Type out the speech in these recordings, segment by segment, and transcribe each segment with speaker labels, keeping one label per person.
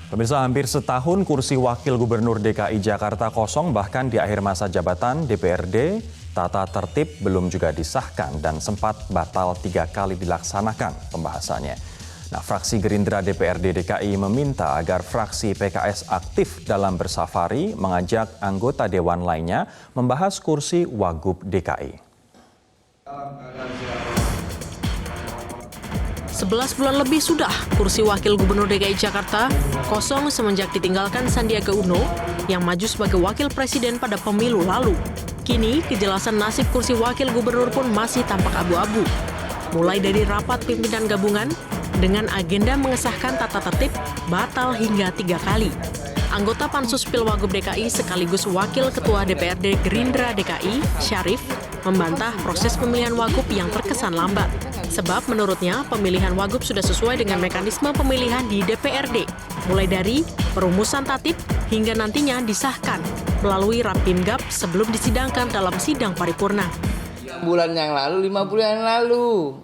Speaker 1: Pemirsa, hampir setahun kursi Wakil Gubernur DKI Jakarta kosong, bahkan di akhir masa jabatan DPRD, tata tertib belum juga disahkan dan sempat batal 3 kali dilaksanakan pembahasannya. Nah, fraksi Gerindra DPRD DKI meminta agar fraksi PKS aktif dalam bersafari mengajak anggota dewan lainnya membahas kursi Wagub DKI.
Speaker 2: 11 bulan lebih sudah kursi Wakil Gubernur DKI Jakarta kosong semenjak ditinggalkan Sandiaga Uno yang maju sebagai Wakil Presiden pada pemilu lalu. Kini, kejelasan nasib kursi Wakil Gubernur pun masih tampak abu-abu. Mulai dari rapat pimpinan gabungan dengan agenda mengesahkan tata tertib batal hingga 3 kali. Anggota Pansus Pilwagub DKI sekaligus Wakil Ketua DPRD Gerindra DKI, Syarif, membantah proses pemilihan Wagub yang terkesan lambat. Sebab menurutnya pemilihan Wagub sudah sesuai dengan mekanisme pemilihan di DPRD, mulai dari perumusan tatip hingga nantinya disahkan melalui Rapimgab sebelum disidangkan dalam sidang paripurna.
Speaker 3: 5 bulan yang lalu.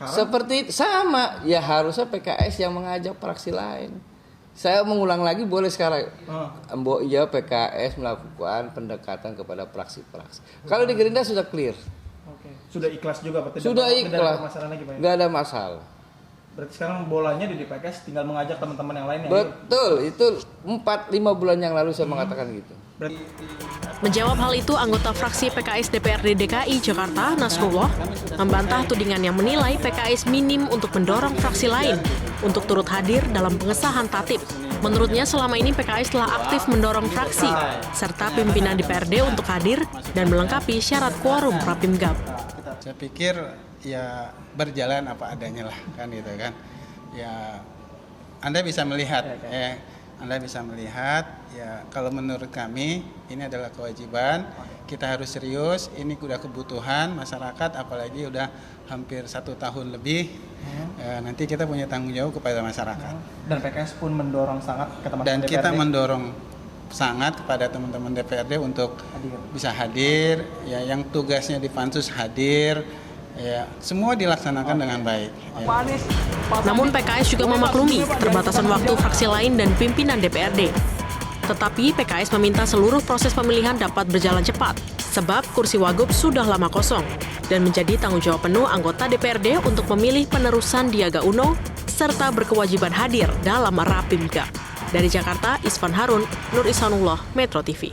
Speaker 3: Seperti sama, ya harusnya PKS yang mengajak fraksi lain. Saya mengulang lagi boleh sekarang. Iya PKS melakukan pendekatan kepada fraksi-fraksi. Kalau di Gerindra sudah clear.
Speaker 4: Sudah ikhlas juga Pak?
Speaker 3: Sudah ikhlas. Nggak ada masalah.
Speaker 4: Berarti sekarang bolanya di DPKS tinggal mengajak teman-teman yang lainnya.
Speaker 3: Betul, itu 4-5 bulan yang lalu saya mengatakan gitu.
Speaker 2: Menjawab hal itu, anggota fraksi PKS DPRD DKI Jakarta, Nasrullah, membantah tudingan yang menilai PKS minim untuk mendorong fraksi lain untuk turut hadir dalam pengesahan tatip. Menurutnya selama ini PKS telah aktif mendorong fraksi serta pimpinan DPRD untuk hadir dan melengkapi syarat quorum Rapimgab.
Speaker 5: Saya pikir ya berjalan apa adanya lah kan gitu kan. Ya Anda bisa melihat ya kalau menurut kami ini adalah kewajiban, kita harus serius, ini udah kebutuhan masyarakat apalagi udah hampir 1 tahun lebih. Nanti kita punya tanggung jawab kepada masyarakat.
Speaker 4: Dan PKS pun mendorong sangat ke teman-teman
Speaker 5: dan
Speaker 4: DPRD.
Speaker 5: Kita mendorong sangat kepada teman-teman DPRD untuk bisa hadir, ya yang tugasnya di pansus hadir, ya semua dilaksanakan dengan baik. Ya.
Speaker 2: Namun PKS juga memaklumi keterbatasan waktu fraksi lain dan pimpinan DPRD. Tetapi PKS meminta seluruh proses pemilihan dapat berjalan cepat, sebab kursi Wagub sudah lama kosong dan menjadi tanggung jawab penuh anggota DPRD untuk memilih penerusan Sandiaga Uno serta berkewajiban hadir dalam Rapimgab. Dari Jakarta, Isvan Harun, Nur Ihsanullah, Metro TV.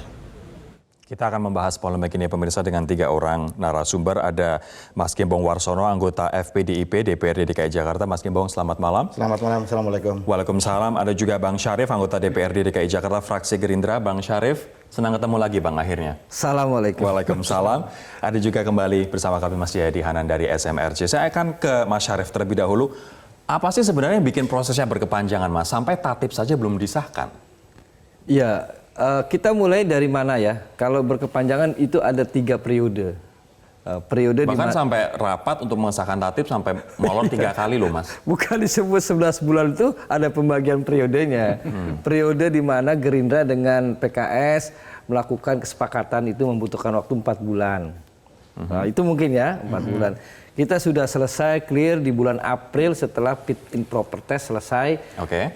Speaker 1: Kita akan membahas polemik ini pemirsa dengan 3 orang narasumber. Ada Mas Gembong Warsono, anggota FPDIP DPRD DKI Jakarta. Mas Gembong, selamat malam.
Speaker 6: Selamat malam, Assalamualaikum.
Speaker 1: Waalaikumsalam. Ada juga Bang Syarif, anggota DPRD DKI Jakarta, fraksi Gerindra. Bang Syarif, senang ketemu lagi Bang akhirnya.
Speaker 6: Assalamualaikum.
Speaker 1: Waalaikumsalam. Ada juga kembali bersama kami Mas Jayadi Hanan dari SMRC. Saya akan ke Mas Syarif terlebih dahulu. Apa sih sebenarnya yang bikin prosesnya berkepanjangan, Mas? Sampai tatip saja belum disahkan.
Speaker 6: Iya, kita mulai dari mana ya? Kalau berkepanjangan itu ada 3 periode.
Speaker 1: Bahkan sampai rapat untuk mengesahkan tatip sampai molor 3 kali loh, Mas.
Speaker 6: Bukan disebut 11 bulan itu ada pembagian periodenya. Periode di mana Gerindra dengan PKS melakukan kesepakatan itu membutuhkan waktu 4 bulan. Nah, itu mungkin ya 4 bulan. Kita sudah selesai clear di bulan April setelah fit and proper test selesai.
Speaker 1: Oke.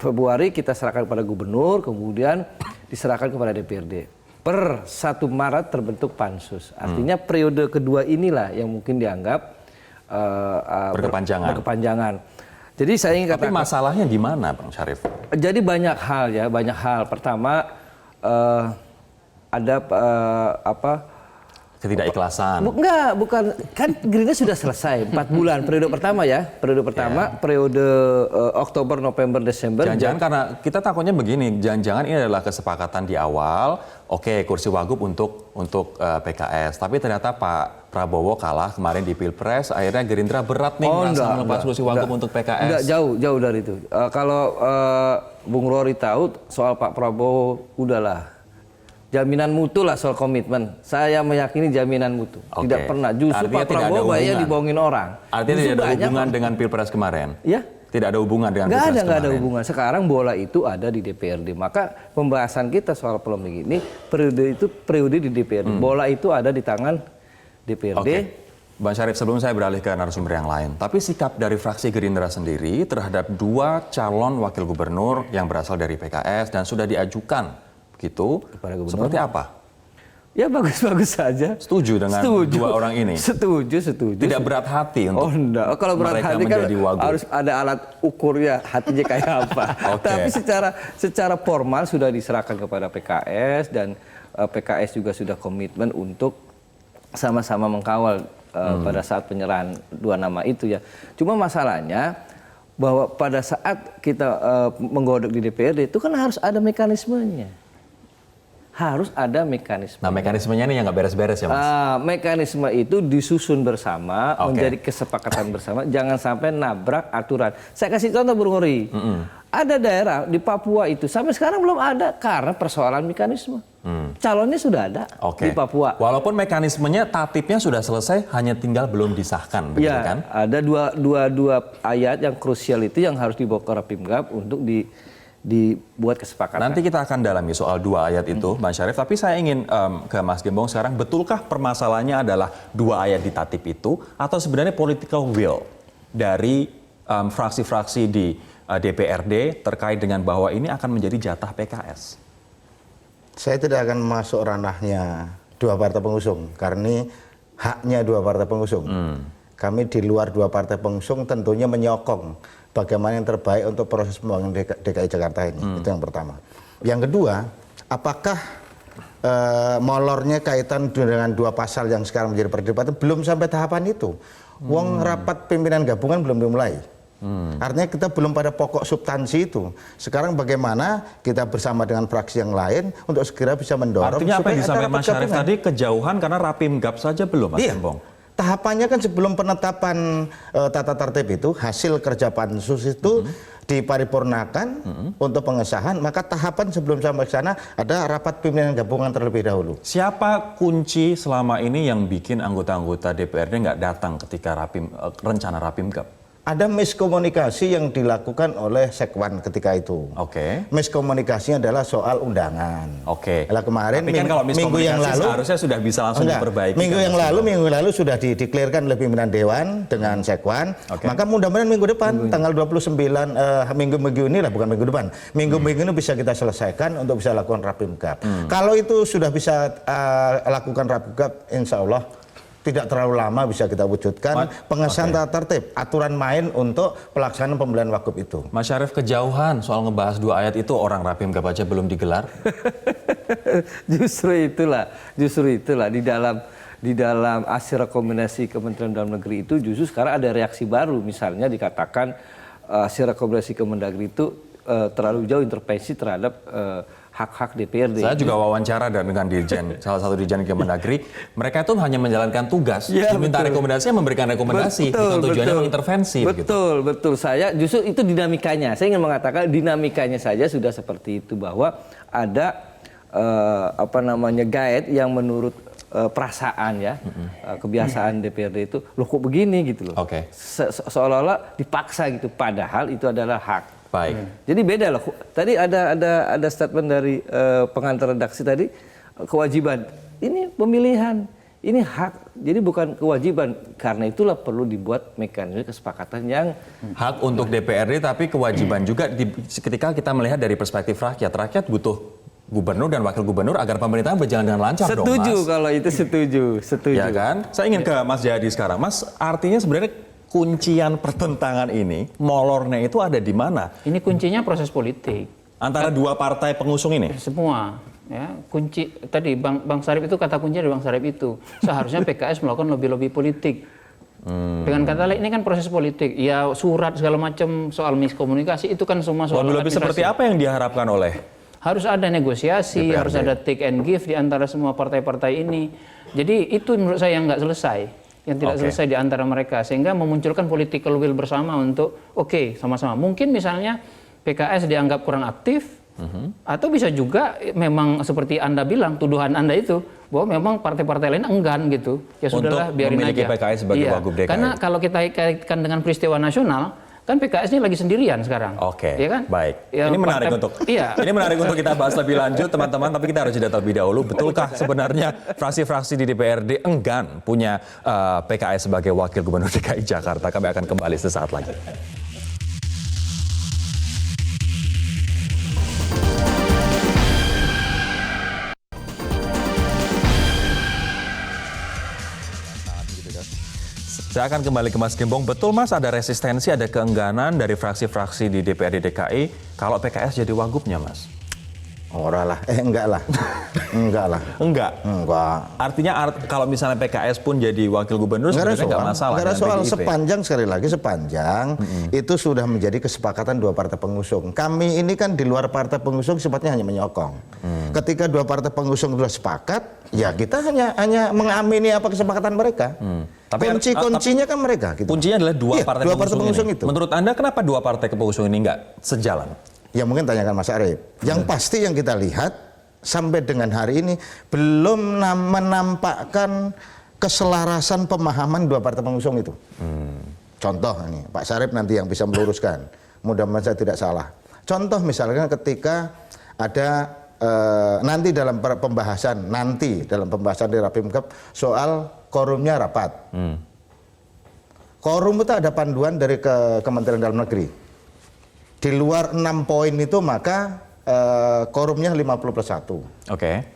Speaker 6: Februari kita serahkan kepada gubernur, kemudian diserahkan kepada DPRD. Per 1 Maret terbentuk pansus. Artinya periode kedua inilah yang mungkin dianggap berkepanjangan. Jadi saya ingin katakan.
Speaker 1: Tapi masalahnya di mana, Bang Syarif?
Speaker 6: Jadi banyak hal. Pertama ada
Speaker 1: ketidakikhlasan.
Speaker 6: Bukan. Kan Gerindra sudah selesai 4 bulan periode pertama ya. Periode Oktober, November, Desember.
Speaker 1: Jangan-jangan karena kita takutnya begini, jangan-jangan ini adalah kesepakatan di awal, oke, kursi Wagub untuk PKS. Tapi ternyata Pak Prabowo kalah kemarin di Pilpres, akhirnya Gerindra berat nih merasa melepas kursi Wagub untuk PKS.
Speaker 6: Enggak, jauh dari itu. Kalau Bung Rory tahu soal Pak Prabowo, udahlah. Jaminan mutu lah soal komitmen. Saya meyakini jaminan mutu. Tidak pernah. Justru Pak Prabowo banyak dibohongin orang.
Speaker 1: Artinya tidak ada hubungan dengan Pilpres kemarin?
Speaker 6: Ya.
Speaker 1: Tidak ada hubungan dengan Pilpres kemarin?
Speaker 6: Nggak ada hubungan. Sekarang bola itu ada di DPRD. Maka pembahasan kita soal polemik ini, periode di DPRD. Bola itu ada di tangan DPRD.
Speaker 1: Bang Syarif, sebelum saya beralih ke narasumber yang lain, tapi sikap dari fraksi Gerindra sendiri terhadap 2 calon wakil gubernur yang berasal dari PKS dan sudah diajukan, begitu, seperti apa?
Speaker 6: Ya bagus-bagus saja.
Speaker 1: Setuju dengan 2 orang ini?
Speaker 6: Setuju.
Speaker 1: Tidak berat hati untuk
Speaker 6: enggak. Kalau berat
Speaker 1: mereka
Speaker 6: hati kan
Speaker 1: menjadi wagub.
Speaker 6: harus ada alat ukurnya hatinya kayak apa. Tapi secara formal sudah diserahkan kepada PKS dan PKS juga sudah komitmen untuk sama-sama mengkawal pada saat penyerahan 2 nama itu ya. Cuma masalahnya bahwa pada saat kita menggodok di DPRD itu kan harus ada mekanismenya. Harus ada mekanisme.
Speaker 1: Nah, mekanismenya ini yang nggak beres-beres ya, Mas?
Speaker 6: Mekanisme itu disusun bersama, menjadi kesepakatan bersama, jangan sampai nabrak aturan. Saya kasih contoh, Bung Hori. Ada daerah di Papua itu sampai sekarang belum ada karena persoalan mekanisme. Calonnya sudah ada di Papua.
Speaker 1: Walaupun mekanismenya, tatipnya sudah selesai, hanya tinggal belum disahkan, begitu
Speaker 6: ya,
Speaker 1: kan?
Speaker 6: Ada dua ayat yang krusial itu yang harus dibawa ke Rapimgab untuk dibuat kesepakatan.
Speaker 1: Nanti kita akan dalami soal 2 ayat itu, Bang Syarif. Tapi saya ingin ke Mas Gembong sekarang. Betulkah permasalahannya adalah 2 ayat di tatip itu, atau sebenarnya political will dari fraksi-fraksi di DPRD terkait dengan bahwa ini akan menjadi jatah PKS?
Speaker 7: Saya tidak akan masuk ranahnya 2 partai pengusung, karena haknya 2 partai pengusung. Kami di luar 2 partai pengusung tentunya menyokong bagaimana yang terbaik untuk proses pembangunan DKI Jakarta ini. Itu yang pertama. Yang kedua, apakah molornya kaitan dengan 2 pasal yang sekarang menjadi perdebatan? Belum sampai tahapan itu. Wong rapat pimpinan gabungan belum dimulai. Artinya kita belum pada pokok substansi itu. Sekarang bagaimana kita bersama dengan fraksi yang lain untuk segera bisa mendorong.
Speaker 1: Artinya apa yang disampaikan Mas Syarif tadi kejauhan karena Rapimgab saja belum, Mas Gembong?
Speaker 7: Tahapannya kan sebelum penetapan tata tertib itu, hasil kerja pansus itu diparipurnakan untuk pengesahan, maka tahapan sebelum sampai ke sana ada rapat pimpinan gabungan terlebih dahulu.
Speaker 1: Siapa kunci selama ini yang bikin anggota-anggota DPRD nggak datang ketika rencana Rapimgab?
Speaker 7: Ada miskomunikasi yang dilakukan oleh Sekwan ketika itu. Miskomunikasinya adalah soal undangan. Lah kemarin
Speaker 1: tapi kan kalau
Speaker 7: minggu yang lalu
Speaker 1: seharusnya sudah bisa langsung diperbaiki.
Speaker 7: Minggu yang lalu sudah dideklarkan oleh pimpinan Dewan dengan Sekwan. Maka mudah-mudahan minggu depan tanggal 29 minggu ini lah, bukan minggu depan. Minggu ini bisa kita selesaikan untuk bisa lakukan Rapimgab. Kalau itu sudah bisa lakukan Rapimgab, insya Allah tidak terlalu lama bisa kita wujudkan pengesahan tata tertib, aturan main untuk pelaksanaan pembelian wakuf itu.
Speaker 1: Mas Syarif, kejauhan soal ngebahas 2 ayat itu, orang Rapimgab aja belum digelar.
Speaker 6: Justru itulah di dalam hasil rekomendasi Kementerian Dalam Negeri itu justru sekarang ada reaksi baru. Misalnya dikatakan hasil rekomendasi Kemendagri itu terlalu jauh intervensi terhadap hak-hak DPRD.
Speaker 1: Saya juga wawancara dengan dirjen, salah satu dirjen Kemendagri. Mereka itu hanya menjalankan tugas, diminta rekomendasi, memberikan rekomendasi, bukan tujuannya mengintervensi.
Speaker 6: Betul. Saya justru itu dinamikanya. Saya ingin mengatakan dinamikanya saja sudah seperti itu, bahwa ada guide yang menurut perasaan ya, kebiasaan DPRD itu, loh kok begini gitu loh. Seolah-olah dipaksa gitu, padahal itu adalah hak. Jadi beda loh. Tadi ada statement dari pengantar redaksi tadi, kewajiban. Ini pemilihan, ini hak. Jadi bukan kewajiban. Karena itulah perlu dibuat mekanisme kesepakatan yang
Speaker 1: hak untuk DPRD, tapi kewajiban juga ketika kita melihat dari perspektif rakyat. Rakyat butuh gubernur dan wakil gubernur agar pemerintahan berjalan dengan lancar dong, Mas.
Speaker 6: Setuju kalau itu, setuju.
Speaker 1: Ya kan? Saya ingin ke Mas Jayadi sekarang. Mas, artinya sebenarnya kuncian pertentangan ini, molornya itu ada di mana?
Speaker 8: Ini kuncinya proses politik.
Speaker 1: Antara 2 partai pengusung ini?
Speaker 8: Semua. Ya, kunci tadi Bang Syarif itu, kata kuncinya dari Bang Syarif itu. Seharusnya PKS melakukan lobby-lobby politik. Dengan kata lain, ini kan proses politik. Ya, surat segala macam soal miskomunikasi itu kan semua soal
Speaker 1: lobby seperti apa yang diharapkan oleh?
Speaker 8: Harus ada negosiasi, DPRD. Harus ada take and give di antara semua partai-partai ini. Jadi itu menurut saya yang nggak selesai. Yang tidak selesai di antara mereka, sehingga memunculkan political will bersama untuk sama-sama. Mungkin misalnya PKS dianggap kurang aktif, atau bisa juga memang seperti Anda bilang, tuduhan Anda itu, bahwa memang partai-partai lain enggan gitu. Ya sudahlah, biarin aja.
Speaker 1: PKS sebagai wagub DKI.
Speaker 8: Karena kalau kita kaitkan dengan peristiwa nasional, Kan PKS ini lagi sendirian sekarang.
Speaker 1: Oke,
Speaker 8: ya kan?
Speaker 1: baik.
Speaker 8: Ya,
Speaker 1: Ini menarik ini menarik untuk kita bahas lebih lanjut, teman-teman. Tapi kita harus jeda terlebih dahulu. Betulkah sebenarnya fraksi-fraksi di DPRD enggan punya PKS sebagai wakil gubernur DKI Jakarta? Kami akan kembali sesaat lagi. Saya akan kembali ke Mas Gembong. Betul Mas, ada resistensi, ada keengganan dari fraksi-fraksi di DPRD DKI kalau PKS jadi wagubnya Mas?
Speaker 7: Ora lah, enggak lah. Enggak lah.
Speaker 1: Enggak?
Speaker 7: Enggak.
Speaker 1: Artinya kalau misalnya PKS pun jadi wakil gubernur sebenarnya nggak masalah.
Speaker 7: Enggak ada
Speaker 1: dengan
Speaker 7: soal,
Speaker 1: PDIP.
Speaker 7: sepanjang sekali lagi itu sudah menjadi kesepakatan dua partai pengusung. Kami ini kan di luar partai pengusung sifatnya hanya menyokong. Ketika dua partai pengusung sudah sepakat, ya kita hanya mengamini apa kesepakatan mereka. Tapi kuncinya kan mereka. Gitu.
Speaker 1: Kuncinya adalah dua partai pengusung
Speaker 7: itu.
Speaker 1: Menurut Anda kenapa dua partai pengusung ini nggak sejalan?
Speaker 7: Ya mungkin tanyakan Mas Arief. Yang pasti yang kita lihat sampai dengan hari ini belum menampakkan keselarasan pemahaman dua partai pengusung itu. Contoh ini, Pak Sarip nanti yang bisa meluruskan. Mudah-mudahan saya tidak salah. Contoh misalnya ketika ada nanti dalam pembahasan di Rapimkab soal quorumnya rapat. Quorum itu ada panduan dari Kementerian Dalam Negeri. Di luar 6 poin itu maka quorumnya 50+1.
Speaker 1: Oke.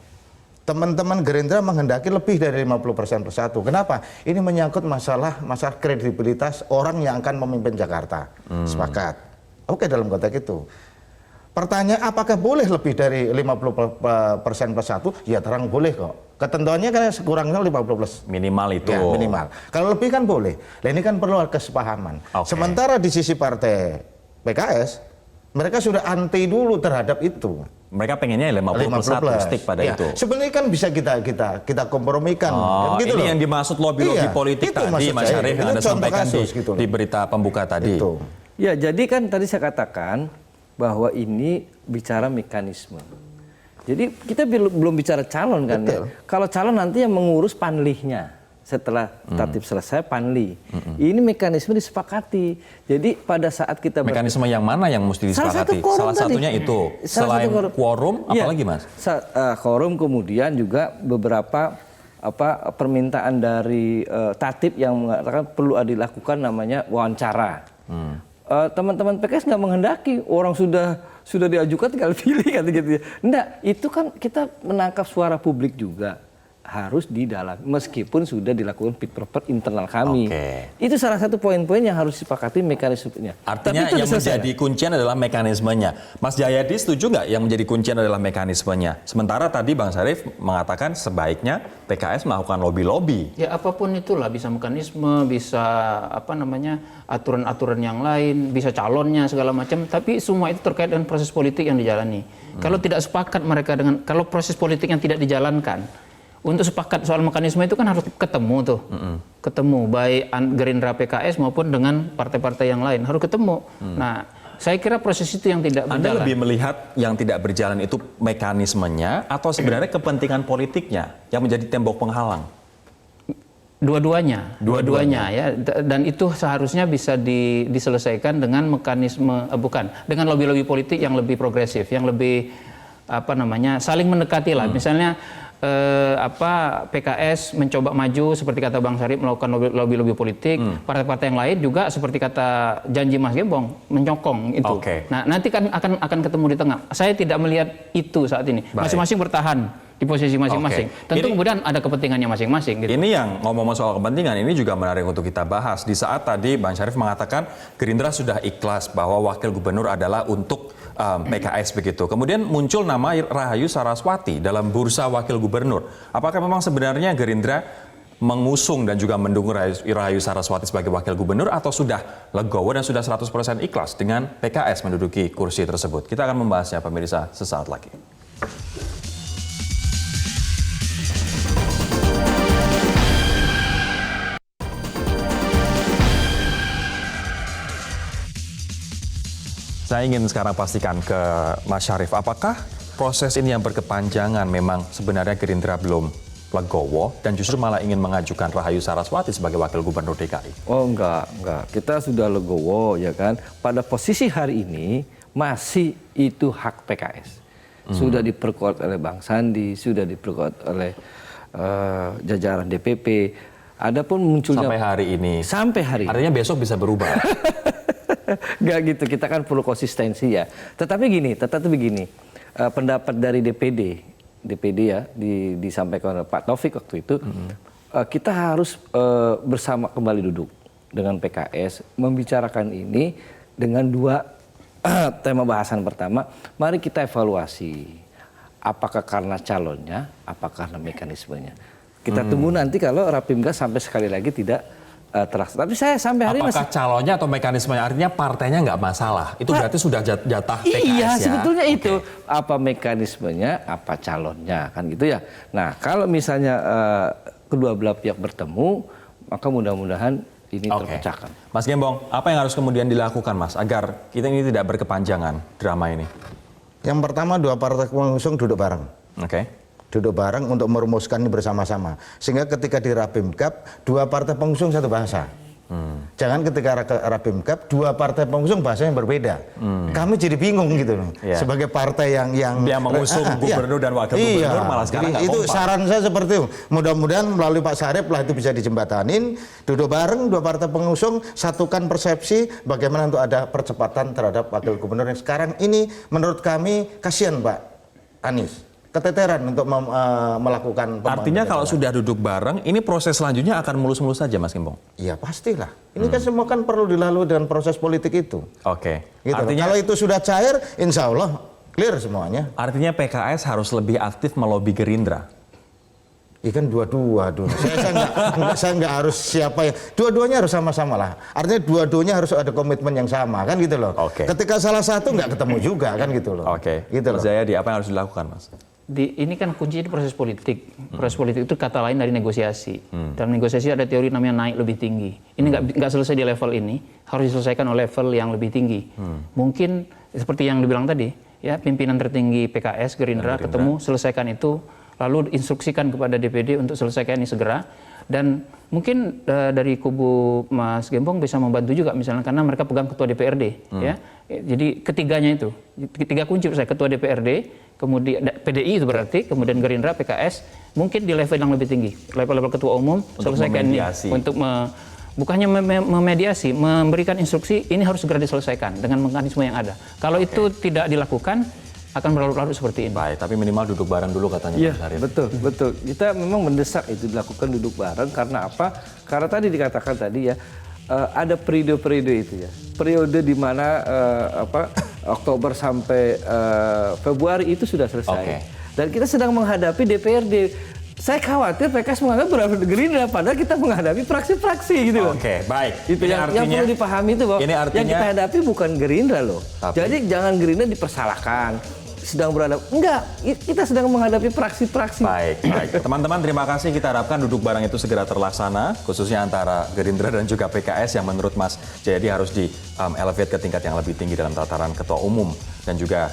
Speaker 7: Teman-teman Gerindra menghendaki lebih dari 50% plus 1. Kenapa? Ini menyangkut masalah kredibilitas orang yang akan memimpin Jakarta. Sepakat. Oke, dalam konteks itu. Pertanyaan apakah boleh lebih dari 50% plus 1? Ya terang boleh kok. Ketentuannya kan sekurangnya 50 plus.
Speaker 1: Minimal itu.
Speaker 7: Ya, minimal. Kalau lebih kan boleh. Nah ini kan perlu kesepahaman.
Speaker 1: Okay.
Speaker 7: Sementara di sisi partai PKS, mereka sudah anti dulu terhadap itu.
Speaker 1: Mereka pengennya 50+1 stick pada
Speaker 7: ya,
Speaker 1: itu.
Speaker 7: Sebenarnya kan bisa kita kompromikan.
Speaker 1: Gitu ini loh. Yang dimaksud lobby-lobby politik tadi, Mas Arief, yang Anda sampaikan
Speaker 7: gitu
Speaker 1: di berita pembuka tadi.
Speaker 7: Itu.
Speaker 6: Ya, jadi kan tadi saya katakan bahwa ini bicara mekanisme. Jadi kita belum bicara calon kan ya. Kalau calon nanti yang mengurus panlihnya. Setelah tatip selesai panli. Ini mekanisme disepakati. Jadi pada saat kita
Speaker 1: mekanisme yang mana yang mesti disepakati? Salah satunya itu. Selain quorum, apalagi Mas?
Speaker 6: Quorum, kemudian juga beberapa permintaan dari tatip yang mengatakan perlu dilakukan namanya wawancara. Teman-teman PKS nggak menghendaki, orang sudah diajukan tinggal pilih kan gitu. Enggak, itu kan kita menangkap suara publik juga. Harus di dalam, meskipun sudah dilakukan fit proper internal kami. Itu salah satu poin-poin yang harus disepakati mekanismenya.
Speaker 1: Artinya yang menjadi kuncian adalah mekanismenya. Mas Jayadi setuju nggak yang menjadi kuncian adalah mekanismenya? Sementara tadi Bang Sarif mengatakan sebaiknya PKS melakukan lobby-lobby.
Speaker 8: Ya apapun itulah, bisa mekanisme, bisa aturan-aturan yang lain, bisa calonnya segala macam. Tapi semua itu terkait dengan proses politik yang dijalani. Kalau tidak sepakat mereka kalau proses politik yang tidak dijalankan. Untuk sepakat soal mekanisme itu kan harus ketemu tuh, ketemu baik Gerindra PKS maupun dengan partai-partai yang lain harus ketemu. Nah, saya kira proses itu yang tidak berjalan.
Speaker 1: Anda lebih melihat yang tidak berjalan itu mekanismenya atau sebenarnya kepentingan politiknya yang menjadi tembok penghalang?
Speaker 8: Dua-duanya ya, dan itu seharusnya bisa diselesaikan dengan mekanisme dengan lobby-lobby politik yang lebih progresif, yang lebih saling mendekati lah. Misalnya PKS mencoba maju seperti kata Bang Sarip melakukan lobby-lobby politik, partai-partai yang lain juga seperti kata janji Mas Gembong menyokong itu. Nah, nanti kan akan ketemu di tengah. Saya tidak melihat itu saat ini. Masing-masing bertahan di posisi masing-masing. Tentu kemudian ada kepentingannya masing-masing. Gitu.
Speaker 1: Ini yang ngomong soal kepentingan ini juga menarik untuk kita bahas. Di saat tadi Bang Syarif mengatakan Gerindra sudah ikhlas bahwa wakil gubernur adalah untuk PKS begitu. Kemudian muncul nama Rahayu Saraswati dalam bursa wakil gubernur. Apakah memang sebenarnya Gerindra mengusung dan juga mendukung Rahayu Saraswati sebagai wakil gubernur atau sudah legowo dan sudah 100% ikhlas dengan PKS menduduki kursi tersebut? Kita akan membahasnya pemirsa sesaat lagi. Saya ingin sekarang pastikan ke Mas Syarif, apakah proses ini yang berkepanjangan memang sebenarnya Gerindra belum legowo dan justru malah ingin mengajukan Rahayu Saraswati sebagai wakil gubernur DKI?
Speaker 6: Oh enggak. Kita sudah legowo ya kan. Pada posisi hari ini masih itu hak PKS. Sudah diperkuat oleh Bang Sandi, sudah diperkuat oleh jajaran DPP. Adapun munculnya
Speaker 1: Sampai hari ini.
Speaker 6: Sampai hari ini.
Speaker 1: Artinya besok bisa berubah.
Speaker 6: Enggak gitu, kita kan perlu konsistensi ya. Tetapi begini, pendapat dari DPD ya disampaikan oleh Pak Taufik waktu itu, kita harus bersama kembali duduk dengan PKS membicarakan ini dengan dua tema bahasan. Pertama, mari kita evaluasi apakah karena calonnya, apakah karena mekanismenya. Kita tunggu nanti kalau Rapimnas sampai sekali lagi tidak terlaksana. Tapi saya sampai hari ini
Speaker 1: apakah calonnya atau mekanismenya? Artinya partainya nggak masalah. Itu berarti sudah jatah PKS
Speaker 6: iya,
Speaker 1: ya?
Speaker 6: sebetulnya itu. Apa mekanismenya, apa calonnya, kan gitu ya. Nah, kalau misalnya kedua belah pihak bertemu, maka mudah-mudahan ini terpecahkan.
Speaker 1: Mas Gembong, apa yang harus kemudian dilakukan, Mas, agar kita ini tidak berkepanjangan drama ini?
Speaker 7: Yang pertama, dua partai pengusung duduk bareng.
Speaker 1: Oke.
Speaker 7: Duduk bareng untuk merumuskan ini bersama-sama. Sehingga ketika di Rapimkab, dua partai pengusung satu bahasa. Jangan ketika Rapimkab, dua partai pengusung bahasanya berbeda. Kami jadi bingung gitu loh. Sebagai partai yang
Speaker 1: mengusung gubernur dan wakil gubernur malah sekarang nggak
Speaker 7: itu
Speaker 1: kompak.
Speaker 7: saran saya seperti itu. Mudah-mudahan melalui Pak Sarip lah itu bisa dijembatanin. Duduk bareng dua partai pengusung, satukan persepsi bagaimana untuk ada percepatan terhadap wakil gubernur yang sekarang ini menurut kami kasihan Pak Anies. Keteteran untuk melakukan pembangunan.
Speaker 1: Artinya kalau sudah duduk bareng, ini proses selanjutnya akan mulus-mulus saja, Mas Gembong?
Speaker 7: Iya pastilah. Ini kan semua kan perlu dilalui dengan proses politik itu.
Speaker 1: Oke.
Speaker 7: Gitu.
Speaker 1: Artinya,
Speaker 7: kalau itu sudah cair, insya Allah clear semuanya.
Speaker 1: Artinya PKS harus lebih aktif melobi Gerindra?
Speaker 7: Iya kan dua-dua. Saya nggak harus siapa ya. Dua-duanya harus sama-sama lah. Artinya dua-duanya harus ada komitmen yang sama kan gitu loh.
Speaker 1: Oke.
Speaker 7: Ketika salah satu nggak ketemu juga kan gitu loh.
Speaker 1: Oke.
Speaker 7: Gitu loh.
Speaker 1: Mas Jayadi, apa yang harus dilakukan, Mas?
Speaker 8: Ini kan kuncinya di proses politik. Proses politik itu kata lain dari negosiasi. Dalam negosiasi ada teori namanya naik lebih tinggi. Ini nggak selesai di level ini, harus diselesaikan oleh level yang lebih tinggi. Mungkin seperti yang dibilang tadi, ya pimpinan tertinggi PKS, Gerindra ketemu, selesaikan itu, lalu instruksikan kepada DPD untuk selesaikan ini segera. Dan mungkin dari kubu Mas Gembong bisa membantu juga misalnya karena mereka pegang ketua DPRD, ya. Jadi ketiganya itu, ketiga kunci saya ketua DPRD, kemudian PDI itu berarti, kemudian Gerindra, PKS, mungkin di level yang lebih tinggi, level ketua umum selesaikan ini untuk bukannya memediasi, memberikan instruksi ini harus segera diselesaikan dengan mekanisme yang ada. Kalau itu tidak dilakukan akan berlarut-larut seperti ini.
Speaker 1: Baik, tapi minimal duduk bareng dulu katanya.
Speaker 6: Iya, betul. Kita memang mendesak itu dilakukan duduk bareng karena apa? Karena tadi dikatakan tadi ya, ada periode-periode itu ya. Periode di mana Oktober sampai Februari itu sudah selesai. Dan kita sedang menghadapi DPRD. Saya khawatir PKS menganggap berada Gerindra padahal kita menghadapi fraksi-fraksi gitu loh.
Speaker 1: Oke, baik.
Speaker 6: Itu yang perlu dipahami itu bahwa yang kita hadapi bukan Gerindra loh. Jadi jangan Gerindra dipersalahkan. Sedang berada, enggak, kita sedang menghadapi fraksi-fraksi.
Speaker 1: Baik. Teman-teman, terima kasih. Kita harapkan duduk bareng itu segera terlaksana, khususnya antara Gerindra dan juga PKS yang menurut Mas Jayadi harus di-elevate ke tingkat yang lebih tinggi dalam tataran ketua umum dan juga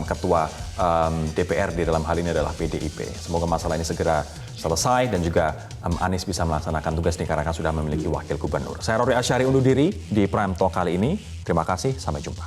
Speaker 1: ketua DPRD dalam hal ini adalah PDIP. Semoga masalah ini segera selesai dan juga Anies bisa melaksanakan tugas dikarenakan sudah memiliki wakil gubernur. Saya Rory Asyari undur diri di Prime Talk kali ini. Terima kasih, sampai jumpa.